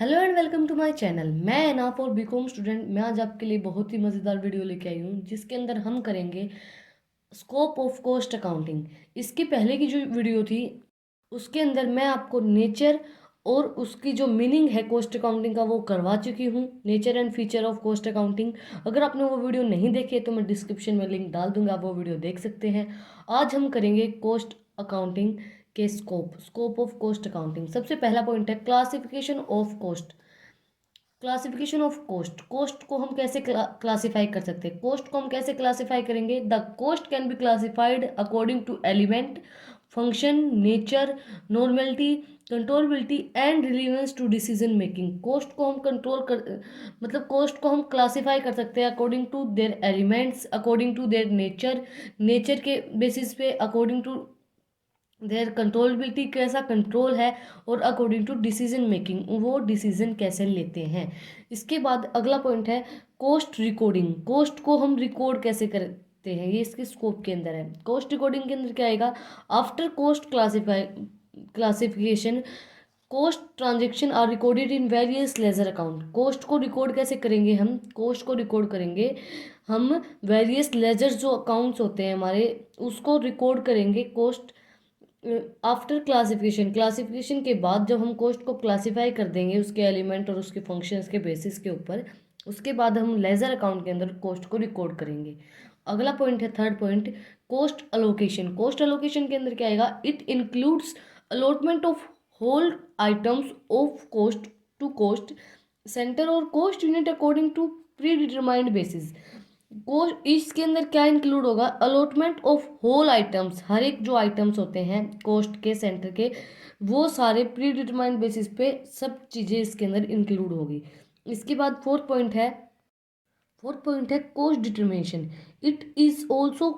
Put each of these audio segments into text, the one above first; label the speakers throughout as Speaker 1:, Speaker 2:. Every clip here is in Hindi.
Speaker 1: Hello and welcome to my channel. मैं एनाफ और बीकॉम स्टूडेंट। मैं आज आपके लिए बहुत ही मज़ेदार वीडियो लेके आई हूँ जिसके अंदर हम करेंगे स्कोप ऑफ कॉस्ट अकाउंटिंग। इसकी पहले की जो वीडियो थी उसके अंदर मैं आपको नेचर और उसकी जो मीनिंग है कॉस्ट अकाउंटिंग का वो करवा चुकी हूँ, nature and feature of cost accounting. अगर आपने वो वीडियो नहीं देखी है तो मैं डिस्क्रिप्शन में लिंक डाल दूंगा, आप वो वीडियो देख सकते हैं। आज हम करेंगे कॉस्ट अकाउंटिंग के स्कोप ऑफ कॉस्ट अकाउंटिंग। सबसे पहला पॉइंट है classification of cost. Classification of cost. Cost को हम कैसे क्लासिफाई कर सकते हैं? कॉस्ट को हम कैसे क्लासिफाई करेंगे? The cost can be classified according to element, function, nature, normality, controllability and relevance to decision making. Cost को हम मतलब कॉस्ट को हम क्लासिफाई कर सकते हैं according to their elements, according to their nature, nature के बेसिस पे, अकॉर्डिंग टू देयर कंट्रोलेबिलिटी, कैसा कंट्रोल है, और अकॉर्डिंग टू डिसीजन मेकिंग, वो डिसीजन कैसे लेते हैं। इसके बाद अगला पॉइंट है कॉस्ट रिकॉर्डिंग। कॉस्ट को हम रिकॉर्ड कैसे करते हैं, ये इसके स्कोप के अंदर है। कॉस्ट रिकॉर्डिंग के अंदर क्या आएगा? After cost classification, cost transaction are recorded in various ledger account. Cost को रिकॉर्ड कैसे करेंगे? हम कॉस्ट को रिकॉर्ड करेंगे हम वेरियस लेजर जो अकाउंट्स होते हैं हमारे, उसको रिकॉर्ड करेंगे। कॉस्ट आफ्टर क्लासिफिकेशन, क्लासिफिकेशन के बाद जब हम कॉस्ट को क्लासिफाई कर देंगे उसके एलिमेंट और उसके फंक्शंस के बेसिस के ऊपर, उसके बाद हम लेजर अकाउंट के अंदर कॉस्ट को रिकॉर्ड करेंगे। अगला पॉइंट है third point, cost allocation. Cost allocation के अंदर क्या आएगा? It includes allotment of whole items of cost to cost center और cost unit according to predetermined basis. Cost इसके अंदर क्या इंक्लूड होगा? अलॉटमेंट ऑफ होल आइटम्स, हर एक जो आइटम्स होते हैं कॉस्ट के सेंटर के, वो सारे प्री डिटरमाइंड बेसिस पे सब चीज़ें इसके अंदर इंक्लूड होगी। इसके बाद फोर्थ पॉइंट है cost determination. It is also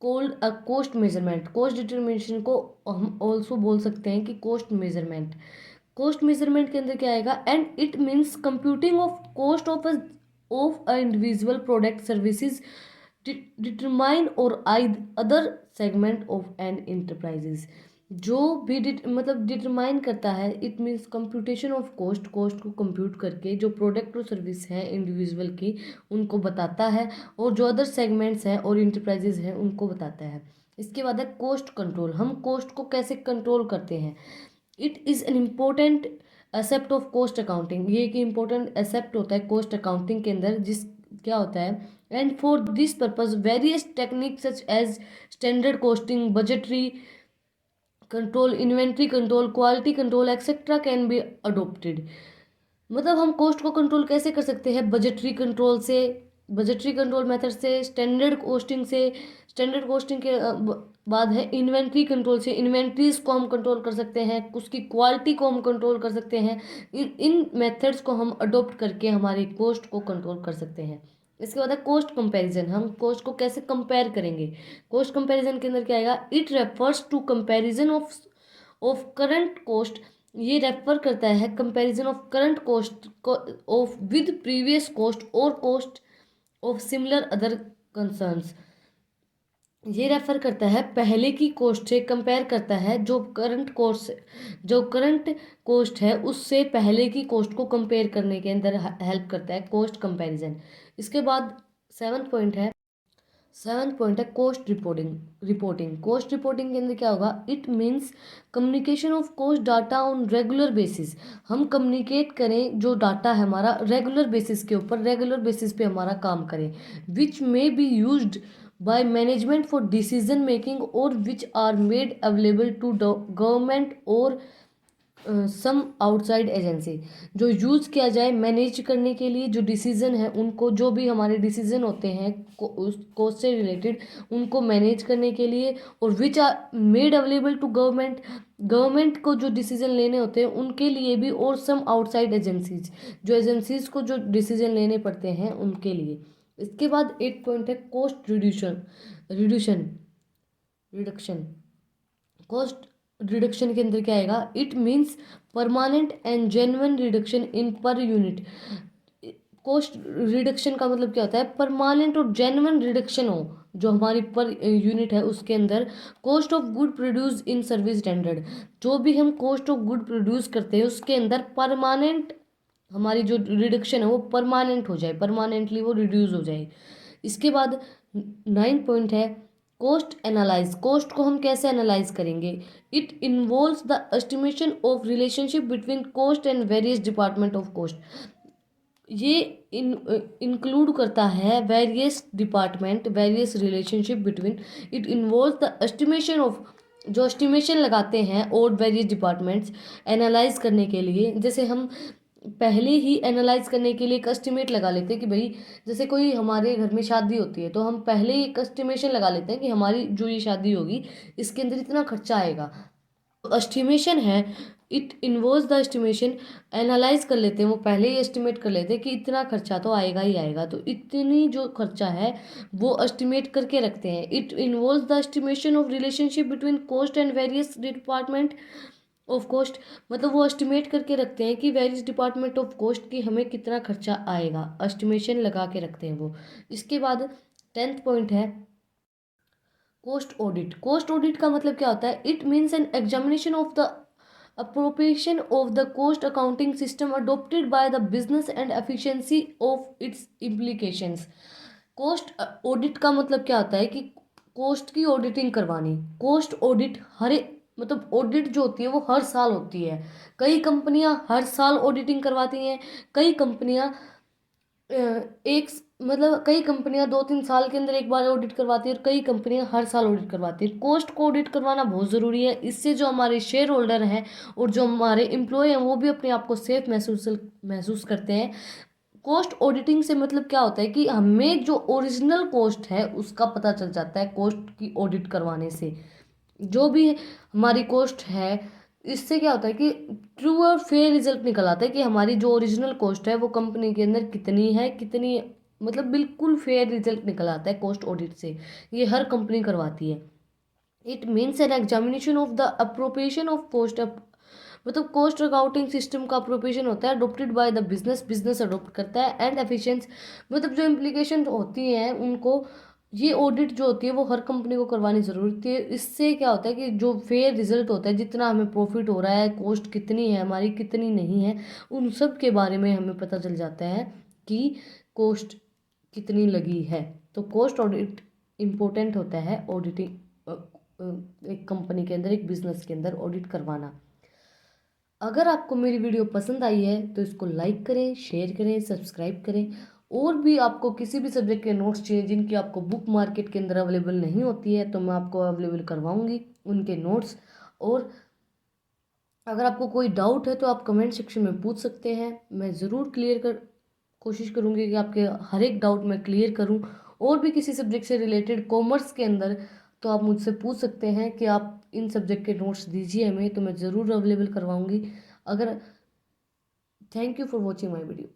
Speaker 1: cold a cost measurement. Cost determination को हम ऑल्सो बोल सकते हैं कि कॉस्ट मेजरमेंट। कॉस्ट मेजरमेंट के अंदर क्या आएगा? And it means computing of cost of a individual product services determine और other segment of an enterprises. जो भी मतलब डिटरमाइन करता है, it means computation of cost, cost को कंप्यूट करके जो प्रोडक्ट और सर्विस है इंडिविजुअल की उनको बताता है, और जो अदर सेगमेंट्स हैं और इंटरप्राइजेज हैं उनको बताता है। इसके बाद है कॉस्ट कंट्रोल। हम कॉस्ट को कैसे कंट्रोल करते हैं? It is an important accept of cost accounting. ये एक इम्पोर्टेंट एसेप्ट होता है कॉस्ट अकाउंटिंग के अंदर, जिस क्या होता है? And for this purpose various technique such as standard costing, budgetary control, inventory control, quality control etcetera can be adopted. मतलब हम कॉस्ट को कंट्रोल कैसे कर सकते हैं? बजटरी कंट्रोल से, बजटरी कंट्रोल मेथड से, स्टैंडर्ड कॉस्टिंग से, स्टैंडर्ड कॉस्टिंग के बाद है इन्वेंट्री कंट्रोल से, इन्वेंट्रीज को हम कंट्रोल कर सकते हैं, उसकी क्वालिटी को हम कंट्रोल कर सकते हैं। इन मेथड्स को हम अडोप्ट करके हमारी कॉस्ट को कंट्रोल कर सकते हैं। इसके बाद है कॉस्ट कंपैरिजन। हम कॉस्ट को कैसे कंपेयर करेंगे? कॉस्ट कंपैरिजन के अंदर क्या आएगा? It refers to comparison of current cost. ये रेफर करता है comparison of current cost of with previous cost और cost of similar other concerns. ये रेफर करता है पहले की कॉस्ट से, कंपेयर करता है जो करंट कॉस्ट है उससे पहले की कॉस्ट को कंपेयर करने के अंदर हेल्प करता है कॉस्ट कंपैरिजन। इसके बाद सेवन्थ पॉइंट है कॉस्ट रिपोर्टिंग। कॉस्ट रिपोर्टिंग के अंदर क्या होगा? It means communication of cost data on regular basis. हम कम्युनिकेट करें जो डाटा है हमारा रेगुलर बेसिस के ऊपर, रेगुलर बेसिस पे हमारा काम करें, which may be used by management for decision making और which are made available to government और सम आउटसाइड एजेंसी। जो यूज़ किया जाए मैनेज करने के लिए, जो डिसीज़न है उनको, जो भी हमारे डिसीज़न होते हैं उस कोस्ट से रिलेटेड, उनको मैनेज करने के लिए, और which are made available to government को जो डिसीज़न लेने होते हैं उनके लिए भी, और सम आउटसाइड एजेंसीज, जो एजेंसीज को जो डिसीज़न लेने पड़ते हैं उनके लिए। इसके बाद एक पॉइंट है cost reduction reduction. Cost reduction के अंदर क्या आएगा? It means permanent and genuine reduction in per unit. Cost reduction का मतलब क्या होता है? परमानेंट और जेन्युइन रिडक्शन हो जो हमारी पर यूनिट है उसके अंदर। Cost of good produce in service standard. जो भी हम कॉस्ट ऑफ गुड प्रोड्यूस करते हैं उसके अंदर परमानेंट हमारी जो रिडक्शन है वो परमानेंट हो जाए, परमानेंटली वो रिड्यूस हो जाए। इसके बाद 9 पॉइंट है कॉस्ट एनालाइज। कॉस्ट को हम कैसे एनालाइज करेंगे? It involves the estimation of relationship between cost and various department of cost. ये इंक्लूड करता है various department, various relationship between. It involve the estimation of, जो एस्टिमेशन लगाते हैं और वेरियस डिपार्टमेंट्स एनालाइज करने के लिए। जैसे हम पहले ही एनालाइज करने के लिए एक एस्टिमेट लगा लेते हैं कि भाई जैसे कोई हमारे घर में शादी होती है तो हम पहले ही एक एस्टिमेशन लगा लेते हैं कि हमारी जो ये शादी होगी इसके अंदर इतना खर्चा आएगा। एस्टिमेशन है, it involves the estimation. Analyse कर लेते हैं, वो पहले ही एस्टिमेट कर लेते हैं कि इतना खर्चा तो आएगा ही आएगा, तो इतनी जो खर्चा है वो एस्टिमेट करके रखते हैं। It involves the estimation of relationship between cost and various department of cost. मतलब वो एस्टिमेट करके रखते हैं कि वेरियस डिपार्टमेंट ऑफ कॉस्ट की हमें कितना खर्चा आएगा, एस्टिमेशन लगा के रखते हैं वो। इसके बाद 10th पॉइंट है कोस्ट ऑडिट। कोस्ट ऑडिट का मतलब क्या होता है? It means an examination of the appropriation of the cost accounting system adopted by the business and efficiency of its implications। cost audit का मतलब क्या होता है कि cost की ऑडिटिंग करवानी। cost audit हर मतलब ऑडिट जो होती है वो हर साल होती है। कई कंपनियां हर साल ऑडिटिंग करवाती हैं, कई कंपनियां एक मतलब कई कंपनियां 2-3 साल के अंदर एक बार ऑडिट करवाती है और कई कंपनियां हर साल ऑडिट करवाती है। कॉस्ट को ऑडिट करवाना बहुत ज़रूरी है। इससे जो हमारे शेयर होल्डर हैं और जो हमारे एम्प्लॉय हैं वो भी अपने आप को सेफ महसूस करते हैं। कॉस्ट ऑडिटिंग से मतलब क्या होता है कि हमें जो ओरिजिनल कॉस्ट है उसका पता चल जाता है कॉस्ट की ऑडिट करवाने से। जो भी हमारी कॉस्ट है, इससे क्या होता है कि ट्रू और फेयर रिजल्ट निकल आता है कि हमारी जो ओरिजिनल कॉस्ट है वो कंपनी के अंदर कितनी है, कितनी, मतलब बिल्कुल फेयर रिजल्ट निकल आता है कॉस्ट ऑडिट से। ये हर कंपनी करवाती है। It means an examination of the appropriation of cost. मतलब कॉस्ट अकाउंटिंग सिस्टम का अप्रोप्रिएशन होता है adopted by the business, business adopt करता है, एंड एफिशिएंसी। मतलब जो इम्प्लीकेशन होती हैं उनको, ये ऑडिट जो होती है वो हर कंपनी को करवानी ज़रूरी है। इससे क्या होता है कि जो फेयर रिजल्ट होता है, जितना हमें प्रॉफिट हो रहा है, कॉस्ट कितनी है हमारी, कितनी नहीं है, उन सब के बारे में हमें पता चल जाता है कि कॉस्ट कितनी लगी है। तो कॉस्ट ऑडिट इम्पोर्टेंट होता है ऑडिटिंग, एक कंपनी के अंदर, एक बिजनेस के अंदर ऑडिट करवाना। अगर आपको मेरी वीडियो पसंद आई है तो इसको लाइक करें, शेयर करें, सब्सक्राइब करें। और भी आपको किसी भी सब्जेक्ट के नोट्स चाहिए जिनकी आपको बुक मार्केट के अंदर अवेलेबल नहीं होती है तो मैं आपको अवेलेबल करवाऊंगी उनके नोट्स। और अगर आपको कोई डाउट है तो आप कमेंट सेक्शन में पूछ सकते हैं, मैं ज़रूर कोशिश करूँगी कि आपके हर एक डाउट मैं क्लियर करूँ। और भी किसी सब्जेक्ट से रिलेटेड कॉमर्स के अंदर तो आप मुझसे पूछ सकते हैं कि आप इन सब्जेक्ट के नोट्स दीजिए हमें, तो मैं ज़रूर अवेलेबल करवाऊँगी। अगर thank you for watching my video.